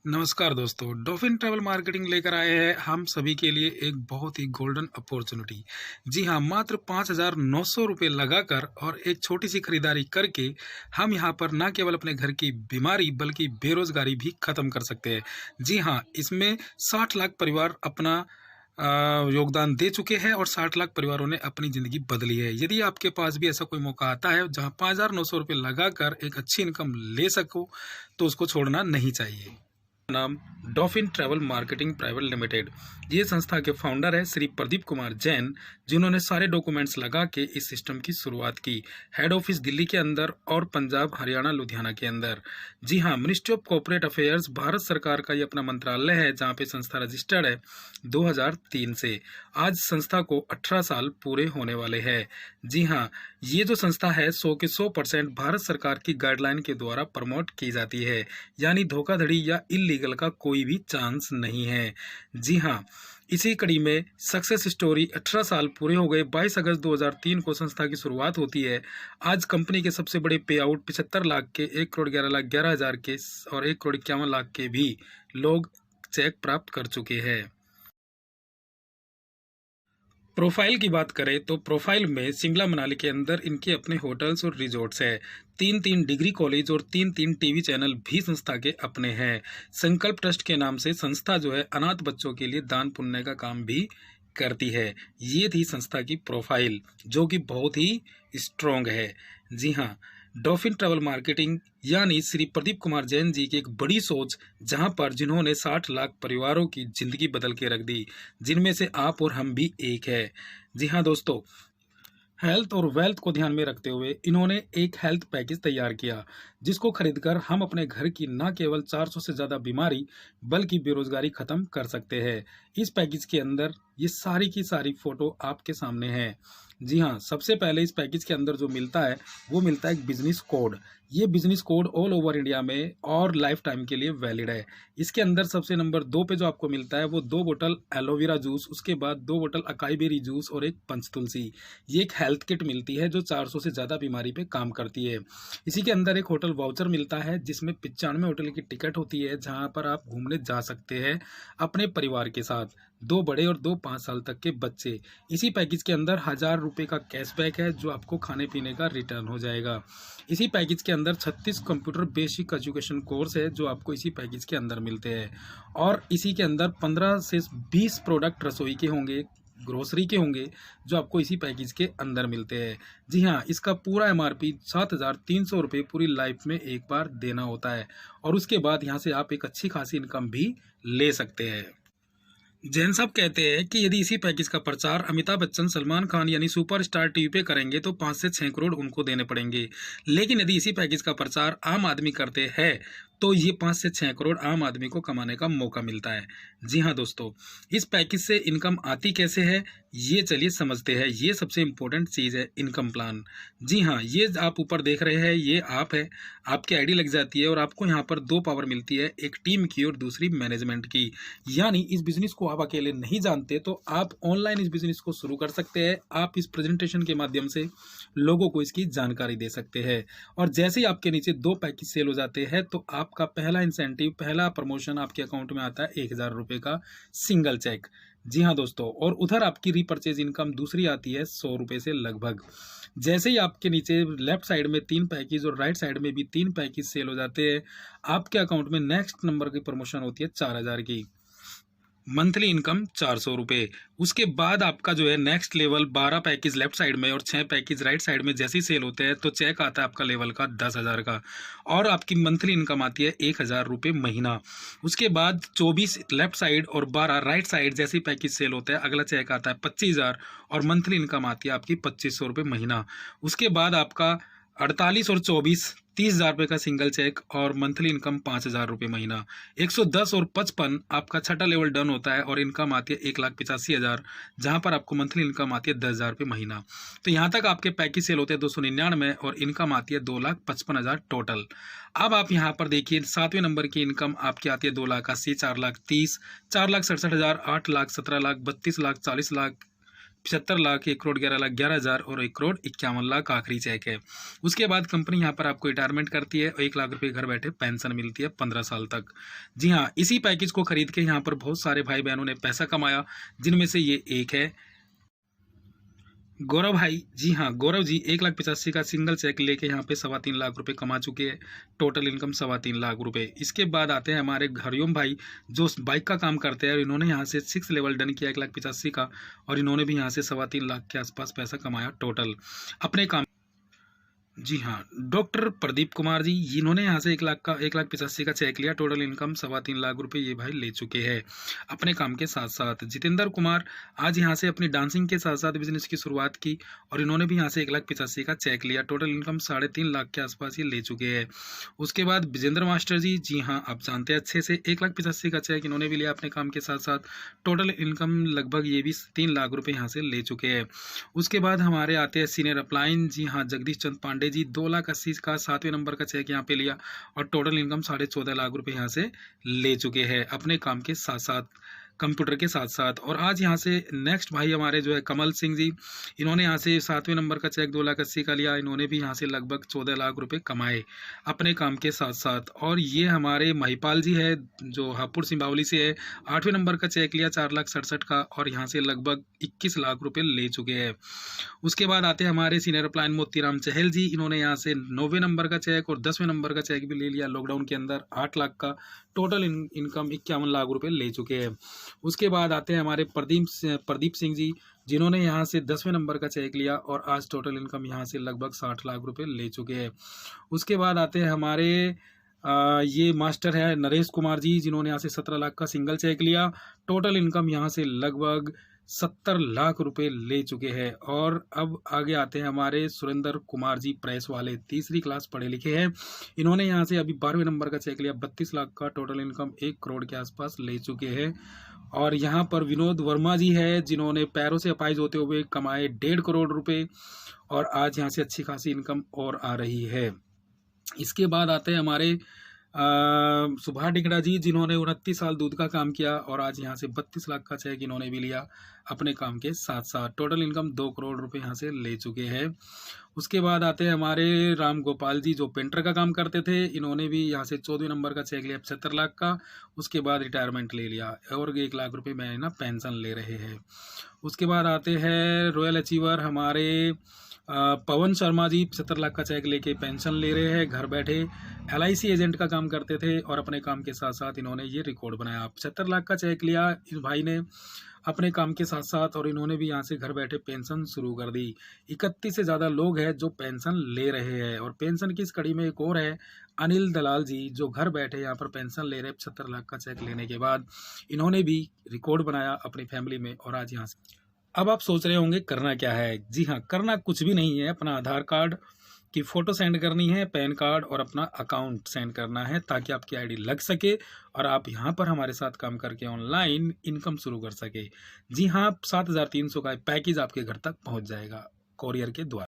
नमस्कार दोस्तों, dolphin travel marketing लेकर आए हैं हम सभी के लिए एक बहुत ही गोल्डन अपॉर्चुनिटी। जी हाँ, मात्र 5,900 रुपये लगाकर और एक छोटी सी खरीदारी करके हम यहाँ पर ना केवल अपने घर की बीमारी बल्कि बेरोजगारी भी खत्म कर सकते हैं। जी हाँ, इसमें 60 लाख परिवार अपना योगदान दे चुके हैं और 60 लाख परिवारों ने अपनी ज़िंदगी बदली है। यदि आपके पास भी ऐसा कोई मौका आता है जहाँ 5,900 रुपये लगाकर एक अच्छी इनकम ले सको, तो उसको छोड़ना नहीं चाहिए। नाम dolphin travel marketing private limited. ये संस्था के फाउंडर है श्री प्रदीप कुमार जैन, जिन्होंने सारे डॉक्यूमेंट्स लगा के इस सिस्टम की शुरुआत की। हेड ऑफिस दिल्ली के अंदर और पंजाब, हरियाणा, लुधियाना के अंदर। जी हाँ, ministry of corporate affairs Bharat सरकार का ये अपना मंत्रालय है, जहाँ पे संस्था रजिस्टर्ड है 2003 से। आज संस्था को 18 साल पूरे होने वाले हैं। जी हाँ, ये जो संस्था है 100 के 100% भारत सरकार की गाइडलाइन के द्वारा प्रमोट की जाती है, यानी धोखाधड़ी या इलीगल का कोई भी चांस नहीं है। जी हाँ, इसी कड़ी में सक्सेस स्टोरी 18 साल पूरे हो गए। 22 अगस्त 2003 को संस्था की शुरुआत होती है। आज कंपनी के सबसे बड़े पे आउट 75 लाख के, 1,11,11,000 के और 1,51,00,000 के भी लोग चेक प्राप्त कर चुके हैं। प्रोफाइल की बात करें तो प्रोफाइल में शिमला मनाली के अंदर इनके अपने होटल्स और रिजॉर्ट्स है। 3-3 डिग्री कॉलेज और 3-3 टीवी चैनल भी संस्था के अपने हैं। संकल्प ट्रस्ट के नाम से संस्था जो है अनाथ बच्चों के लिए दान पुण्य का काम भी करती है। ये थी संस्था की प्रोफाइल, जो कि बहुत ही स्ट्रॉन्ग है। जी हाँ, डॉल्फिन ट्रैवल मार्केटिंग यानी श्री प्रदीप कुमार जैन जी की एक बड़ी सोच, जहां पर जिन्होंने 60 लाख परिवारों की जिंदगी बदल के रख दी, जिनमें से आप और हम भी एक है। जी हाँ दोस्तों, हेल्थ और वेल्थ को ध्यान में रखते हुए इन्होंने एक हेल्थ पैकेज तैयार किया, जिसको खरीदकर हम अपने घर की न केवल 400 से ज़्यादा बीमारी बल्कि बेरोजगारी खत्म कर सकते हैं। इस पैकेज के अंदर ये सारी की सारी फोटो आपके सामने है। जी हाँ, सबसे पहले इस पैकेज के अंदर जो मिलता है वो मिलता है एक बिजनेस कोड। ये business code all over India में और लाइफ टाइम के लिए वैलिड है। इसके अंदर सबसे नंबर 2 पे जो आपको मिलता है वो 2 बोतल एलोवेरा जूस, उसके बाद 2 बोतल अकाई बेरी जूस और एक पंचतुलसी। ये एक हेल्थ किट मिलती है जो 400 से ज़्यादा बीमारी पे काम करती है। इसी के अंदर एक होटल वाउचर मिलता है, जिसमें 95 होटल की टिकट होती है, जहाँ पर आप घूमने जा सकते हैं अपने परिवार के साथ, 2 बड़े और 2 5 साल तक के बच्चे। इसी पैकेज के अंदर 1,000 रुपये का कैशबैक है, जो आपको खाने पीने का रिटर्न हो जाएगा। इसी पैकेज के अंदर 36 कंप्यूटर बेसिक एजुकेशन कोर्स है, जो आपको इसी पैकेज के अंदर मिलते हैं। और इसी के अंदर 15 से 20 प्रोडक्ट रसोई के होंगे, ग्रोसरी के होंगे, जो आपको इसी पैकेज के अंदर मिलते हैं। जी हाँ, इसका पूरा एमआरपी 7,300 रुपये पूरी लाइफ में एक बार देना होता है, और उसके बाद यहाँ से आप एक अच्छी खासी इनकम भी ले सकते हैं। जैन साहब कहते हैं कि यदि इसी पैकेज का प्रचार अमिताभ बच्चन, सलमान खान यानी सुपरस्टार टीवी पे करेंगे तो 5 से 6 करोड़ उनको देने पड़ेंगे। लेकिन यदि इसी पैकेज का प्रचार आम आदमी करते हैं तो ये 5 से 6 करोड़ आम आदमी को कमाने का मौका मिलता है। जी हाँ दोस्तों, इस पैकेज से इनकम आती कैसे है, ये चलिए समझते हैं। ये सबसे इम्पोर्टेंट चीज़ है, इनकम प्लान। जी हाँ, ये आप ऊपर देख रहे हैं, ये आप है, आपकी आईडी लग जाती है और आपको यहाँ पर 2 पावर मिलती है, एक टीम की और दूसरी मैनेजमेंट की। यानी इस बिजनेस को आप अकेले नहीं जानते तो आप ऑनलाइन इस बिजनेस को शुरू कर सकते हैं। आप इस प्रेजेंटेशन के माध्यम से लोगों को इसकी जानकारी दे सकते हैं, और जैसे ही आपके नीचे 2 पैकेज सेल हो जाते हैं तो आपका पहला इंसेंटिव, पहला प्रमोशन आपके अकाउंट में आता है 1,000 रुपये का सिंगल चेक। जी हाँ दोस्तों, और उधर आपकी रीपर्चेज इनकम दूसरी आती है 100 रुपये से लगभग। जैसे ही आपके नीचे लेफ्ट साइड में 3 पैकेज और राइट साइड में भी 3 पैकेज सेल हो जाते हैं, आपके अकाउंट में नेक्स्ट नंबर की प्रमोशन होती है 4,000 की। मंथली इनकम 400 रुपये। उसके बाद आपका जो है next level 12 package left side में और 6 पैकेज राइट साइड में जैसे ही सेल होते हैं तो चेक आता है आपका लेवल का 10,000 का, और आपकी मंथली इनकम आती है 1,000 रुपये महीना। उसके बाद 24 लेफ्ट साइड और 12 राइट साइड जैसे ही पैकेज सेल होता है, अगला चेक आता है 25,000 और मंथली इनकम आती है आपकी 2,500 रुपये महीना। उसके बाद आपका 48 और 24 30,000 रुपये का सिंगल चेक और मंथली इनकम 5,000 रुपये महीना। 110 और 55 आपका छठा लेवल डन होता है और इनकम आती है 1,85,000, जहां पर आपको मंथली इनकम आती है 10,000 रुपये महीना। तो यहां तक आपके पैकेज सेल होते हैं 299 और इनकम आती है 2,55,000 टोटल। अब आप यहां पर देखिए 7वें नंबर की इनकम आपकी आती है 2,80,000, 4,30,000, 4,67,000, 8,00,000, 17,00,000, 32,00,000, 40,00,000, 75 लाख, 1 करोड़ 11 लाख 11,000 और 1 करोड़ 51 लाख आखिरी चेक है। उसके बाद कंपनी यहाँ पर आपको रिटायरमेंट करती है और 1 लाख रुपए घर बैठे पेंशन मिलती है 15 साल तक। जी हाँ, इसी पैकेज को खरीद के यहाँ पर बहुत सारे भाई बहनों ने पैसा कमाया, जिनमें से ये एक है गौरव भाई। जी हाँ, गौरव जी 1,85,000 का सिंगल चेक लेके यहाँ पे 3.25 लाख रुपए कमा चुके हैं। टोटल इनकम 3.25 लाख रुपए। इसके बाद आते हैं हमारे हरिओम भाई, जो बाइक का काम करते हैं और इन्होंने यहाँ से 6 लेवल डन किया 1,85,000 का, और इन्होंने भी यहाँ से 3.25 लाख के आसपास पैसा कमाया टोटल अपने काम। जी हाँ, डॉक्टर प्रदीप कुमार जी, इन्होंने यहाँ से 1,85,000 का चेक लिया। टोटल इनकम 3.25 लाख रुपए ये भाई ले चुके हैं अपने काम के साथ साथ। जितेंद्र कुमार आज यहाँ से अपनी डांसिंग के साथ साथ बिजनेस की शुरुआत की और इन्होंने भी यहाँ से 1,85,000 का चेक लिया। टोटल इनकम 3.5 लाख के आसपास ये ले चुके हैं। उसके बाद विजेंद्र मास्टर जी, जी हाँ आप जानते हैं अच्छे से, 1,85,000 का चेक इन्होंने भी लिया अपने काम के साथ साथ। टोटल इनकम लगभग ये भी 3 लाख रुपये यहाँ से ले चुके हैं। उसके बाद हमारे आते हैं सीनियर अपलाइन। जी हाँ, जगदीश चंद पांडे जी 2,80,000 का 7वें नंबर का चेक यहाँ पे लिया और टोटल इनकम 14.5 लाख रुपए यहाँ से ले चुके हैं अपने काम के साथ साथ, कंप्यूटर के साथ साथ। और आज यहाँ से नेक्स्ट भाई हमारे जो है कमल सिंह जी, इन्होंने यहाँ से 7वें नंबर का चेक 2,80,000 का लिया। इन्होंने भी यहाँ से लगभग 14 लाख रुपए कमाए अपने काम के साथ साथ। और ये हमारे महिपाल जी है जो हापुड़ सिंबावली से है, 8वें नंबर का चेक लिया 4,67,000 का और यहाँ से लगभग 21 लाख रुपए ले चुके हैं। उसके बाद आते हैं हमारे सीनियर प्लान मोतीराम चहल जी, इन्होंने यहाँ से 9वें नंबर का चेक और 10वें नंबर का चेक भी ले लिया लॉकडाउन के अंदर, 8 लाख का। टोटल इनकम 51 लाख रुपए ले चुके हैं। उसके बाद आते हैं हमारे प्रदीप सिंह जी, जिन्होंने यहाँ से 10वें नंबर का चेक लिया और आज टोटल इनकम यहाँ से लगभग 60 लाख रुपए ले चुके हैं। उसके बाद आते हैं हमारे ये मास्टर है नरेश कुमार जी, जिन्होंने यहाँ से 17 लाख का सिंगल चेक लिया। टोटल इनकम यहाँ से लगभग 70 लाख रुपए ले चुके हैं। और अब आगे आते हैं हमारे सुरेंद्र कुमार जी, प्रेस वाले, 3री क्लास पढ़े लिखे हैं। इन्होंने यहाँ से अभी 12वें नंबर का चेक लिया, 32 लाख का। टोटल इनकम 1 करोड़ के आसपास ले चुके हैं। और यहाँ पर विनोद वर्मा जी है, जिन्होंने पैरों से अपाइज होते हुए कमाए 1.5 करोड़ रुपए और आज यहाँ से अच्छी खासी इनकम और आ रही है। इसके बाद आते हैं हमारे सुभाष डिंगड़ा जी, जिन्होंने 29 साल दूध का काम किया और आज यहाँ से 32 लाख का चेक इन्होंने भी लिया अपने काम के साथ साथ। टोटल इनकम 2 करोड़ रुपए यहाँ से ले चुके हैं। उसके बाद आते हैं हमारे राम गोपाल जी, जो पेंटर का काम करते थे, इन्होंने भी यहाँ से 14वें नंबर का चेक लिया 75 लाख का। उसके बाद रिटायरमेंट ले लिया और 1 लाख रुपए महीना पेंशन ले रहे हैं। उसके बाद आते हैं रॉयल अचीवर हमारे पवन शर्मा जी, 75 लाख का चेक लेके पेंशन ले रहे हैं घर बैठे। LIC एजेंट का काम करते थे और अपने काम के साथ साथ इन्होंने ये रिकॉर्ड बनाया। 75 लाख का चेक लिया इस भाई ने अपने काम के साथ साथ और इन्होंने भी यहाँ से घर बैठे पेंशन शुरू कर दी। 31 से ज़्यादा लोग हैं जो पेंशन ले रहे हैं। और पेंशन की इस कड़ी में एक और है अनिल दलाल जी, जो घर बैठे यहाँ पर पेंशन ले रहे हैं 75 लाख का चेक लेने के बाद। इन्होंने भी रिकॉर्ड बनाया अपनी फैमिली में और आज यहाँ से। अब आप सोच रहे होंगे करना क्या है। जी हाँ, करना कुछ भी नहीं है। अपना आधार कार्ड की फ़ोटो सेंड करनी है, पैन कार्ड और अपना अकाउंट सेंड करना है, ताकि आपकी आईडी लग सके और आप यहाँ पर हमारे साथ काम करके ऑनलाइन इनकम शुरू कर सके। जी हाँ, 7,300 का पैकेज आपके घर तक पहुँच जाएगा कोरियर के द्वारा।